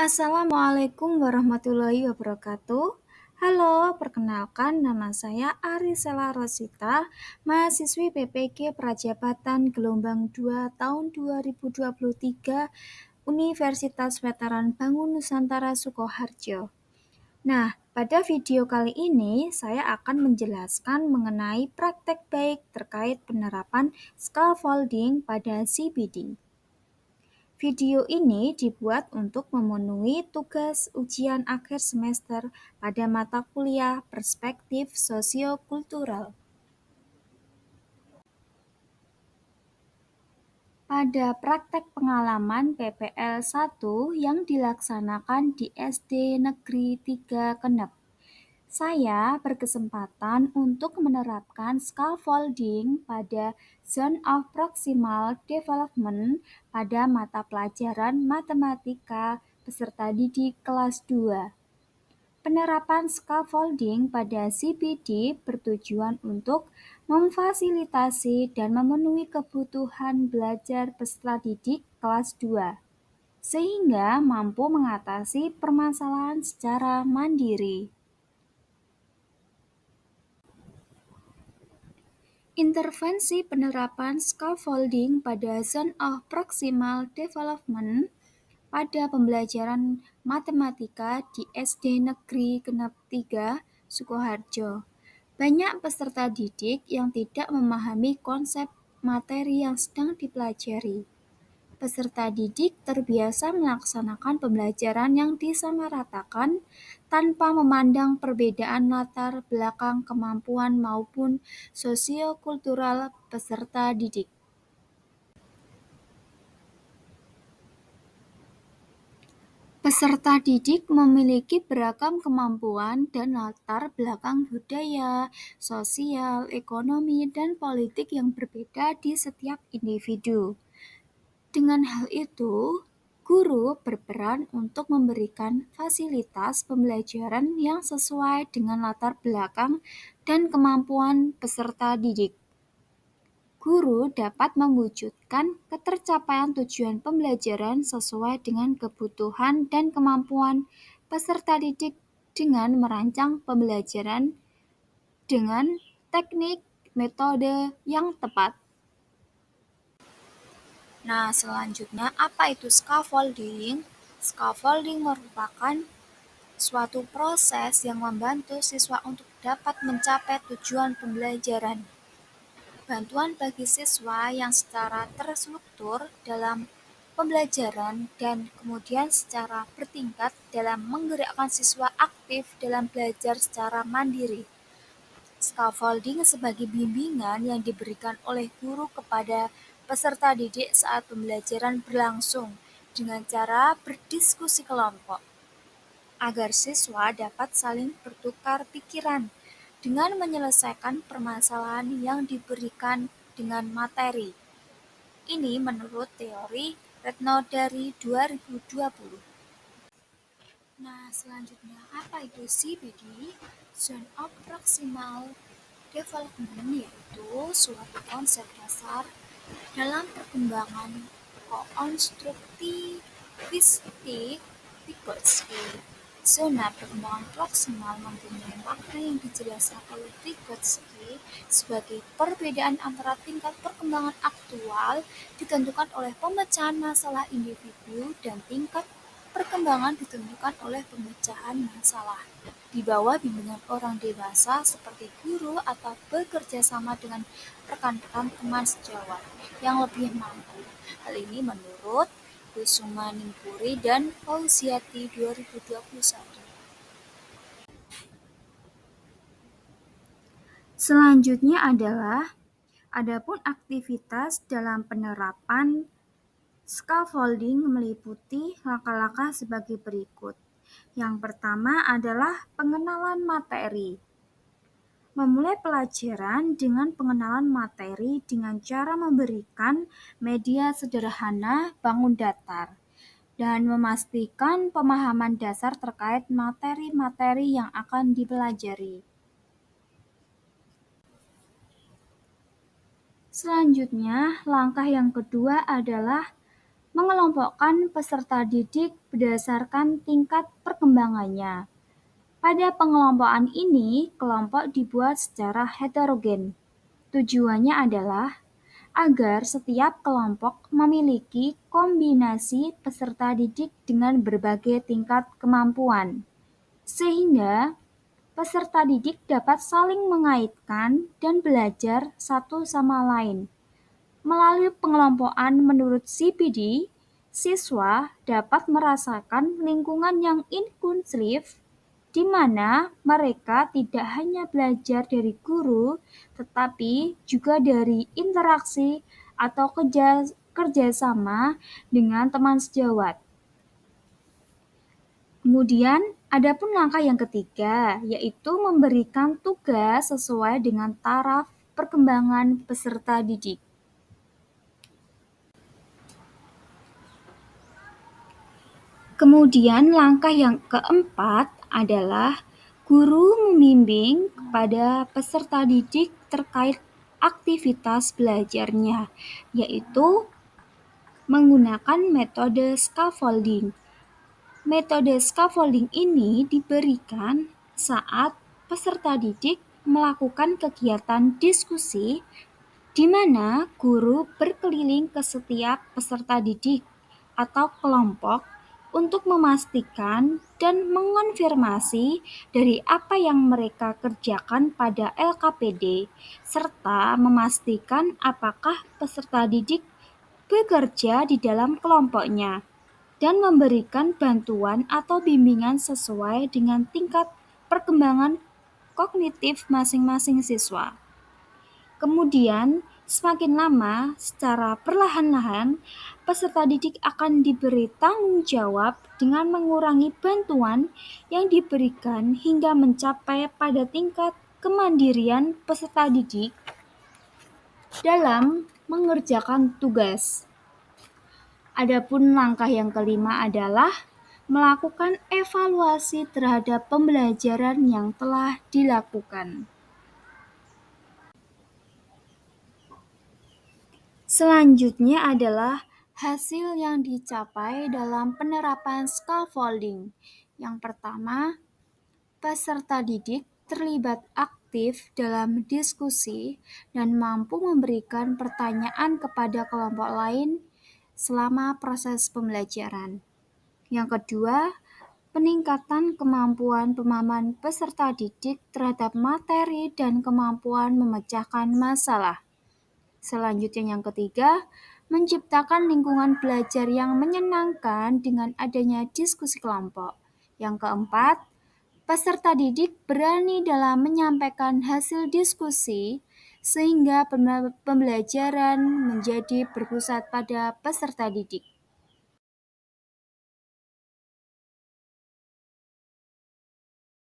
Assalamualaikum warahmatullahi wabarakatuh. Halo, perkenalkan nama saya Arisela Rosita, mahasiswi PPG Prajabatan Gelombang 2 tahun 2023 Universitas Veteran Bangun Nusantara Sukoharjo. Nah, pada video kali ini saya akan menjelaskan mengenai praktek baik terkait penerapan scaffolding pada CPD. Video ini dibuat untuk memenuhi tugas ujian akhir semester pada mata kuliah Perspektif Sosiokultural. Pada praktek pengalaman PPL 1 yang dilaksanakan di SD Negeri 3 Kenep, saya berkesempatan untuk menerapkan scaffolding pada Zone of Proximal Development pada mata pelajaran matematika peserta didik kelas 2. Penerapan scaffolding pada CPD bertujuan untuk memfasilitasi dan memenuhi kebutuhan belajar peserta didik kelas 2, sehingga mampu mengatasi permasalahan secara mandiri. Intervensi penerapan scaffolding pada Zone of Proximal Development pada pembelajaran matematika di SD Negeri Genep 3, Sukoharjo. Banyak peserta didik yang tidak memahami konsep materi yang sedang dipelajari. Peserta didik terbiasa melaksanakan pembelajaran yang disamaratakan tanpa memandang perbedaan latar belakang kemampuan maupun sosiokultural peserta didik. Peserta didik memiliki beragam kemampuan dan latar belakang budaya, sosial, ekonomi, dan politik yang berbeda di setiap individu. Dengan hal itu, guru berperan untuk memberikan fasilitas pembelajaran yang sesuai dengan latar belakang dan kemampuan peserta didik. Guru dapat mewujudkan ketercapaian tujuan pembelajaran sesuai dengan kebutuhan dan kemampuan peserta didik dengan merancang pembelajaran dengan teknik metode yang tepat. Nah, selanjutnya apa itu scaffolding? Scaffolding merupakan suatu proses yang membantu siswa untuk dapat mencapai tujuan pembelajaran. Bantuan bagi siswa yang secara terstruktur dalam pembelajaran dan kemudian secara bertingkat dalam menggerakkan siswa aktif dalam belajar secara mandiri. Scaffolding sebagai bimbingan yang diberikan oleh guru kepada peserta didik saat pembelajaran berlangsung dengan cara berdiskusi kelompok, agar siswa dapat saling bertukar pikiran dengan menyelesaikan permasalahan yang diberikan dengan materi. Ini menurut teori Retno dari 2020. Nah, selanjutnya apa itu CPD? Zone of Proximal Development, yaitu suatu konsep dasar dalam perkembangan konstruktivistik Vygotsky. Zona perkembangan proksimal mempunyai makna yang dijelaskan oleh Vygotsky sebagai perbedaan antara tingkat perkembangan aktual ditentukan oleh pemecahan masalah individu dan tingkat perkembangan ditentukan oleh pemecahan masalah di bawah bimbingan orang dewasa seperti guru atau bekerja sama dengan rekan-rekan teman sejawat yang lebih mampu. Hal ini menurut Kusuma Ningpuri dan Fauziati 2021. Selanjutnya adalah adapun aktivitas dalam penerapan scaffolding meliputi langkah-langkah sebagai berikut. Yang pertama adalah pengenalan materi. Memulai pelajaran dengan pengenalan materi dengan cara memberikan media sederhana bangun datar dan memastikan pemahaman dasar terkait materi-materi yang akan dipelajari. Selanjutnya, langkah yang kedua adalah mengelompokkan peserta didik berdasarkan tingkat perkembangannya. Pada pengelompokan ini, kelompok dibuat secara heterogen. Tujuannya adalah agar setiap kelompok memiliki kombinasi peserta didik dengan berbagai tingkat kemampuan, sehingga peserta didik dapat saling mengaitkan dan belajar satu sama lain. Melalui pengelompokan menurut CPD, siswa dapat merasakan lingkungan yang inklusif di mana mereka tidak hanya belajar dari guru, tetapi juga dari interaksi atau kerjasama dengan teman sejawat. Kemudian, ada pun langkah yang ketiga, yaitu memberikan tugas sesuai dengan taraf perkembangan peserta didik. Kemudian langkah yang keempat adalah guru membimbing kepada peserta didik terkait aktivitas belajarnya, yaitu menggunakan metode scaffolding. Metode scaffolding ini diberikan saat peserta didik melakukan kegiatan diskusi di mana guru berkeliling ke setiap peserta didik atau kelompok untuk memastikan dan mengonfirmasi dari apa yang mereka kerjakan pada LKPD, serta memastikan apakah peserta didik bekerja di dalam kelompoknya, dan memberikan bantuan atau bimbingan sesuai dengan tingkat perkembangan kognitif masing-masing siswa. Kemudian, semakin lama, secara perlahan-lahan, peserta didik akan diberi tanggung jawab dengan mengurangi bantuan yang diberikan hingga mencapai pada tingkat kemandirian peserta didik dalam mengerjakan tugas. Adapun langkah yang kelima adalah melakukan evaluasi terhadap pembelajaran yang telah dilakukan. Selanjutnya adalah hasil yang dicapai dalam penerapan scaffolding. Yang pertama, peserta didik terlibat aktif dalam diskusi dan mampu memberikan pertanyaan kepada kelompok lain selama proses pembelajaran. Yang kedua, peningkatan kemampuan pemahaman peserta didik terhadap materi dan kemampuan memecahkan masalah. Selanjutnya yang ketiga, menciptakan lingkungan belajar yang menyenangkan dengan adanya diskusi kelompok. Yang keempat, peserta didik berani dalam menyampaikan hasil diskusi sehingga pembelajaran menjadi berpusat pada peserta didik.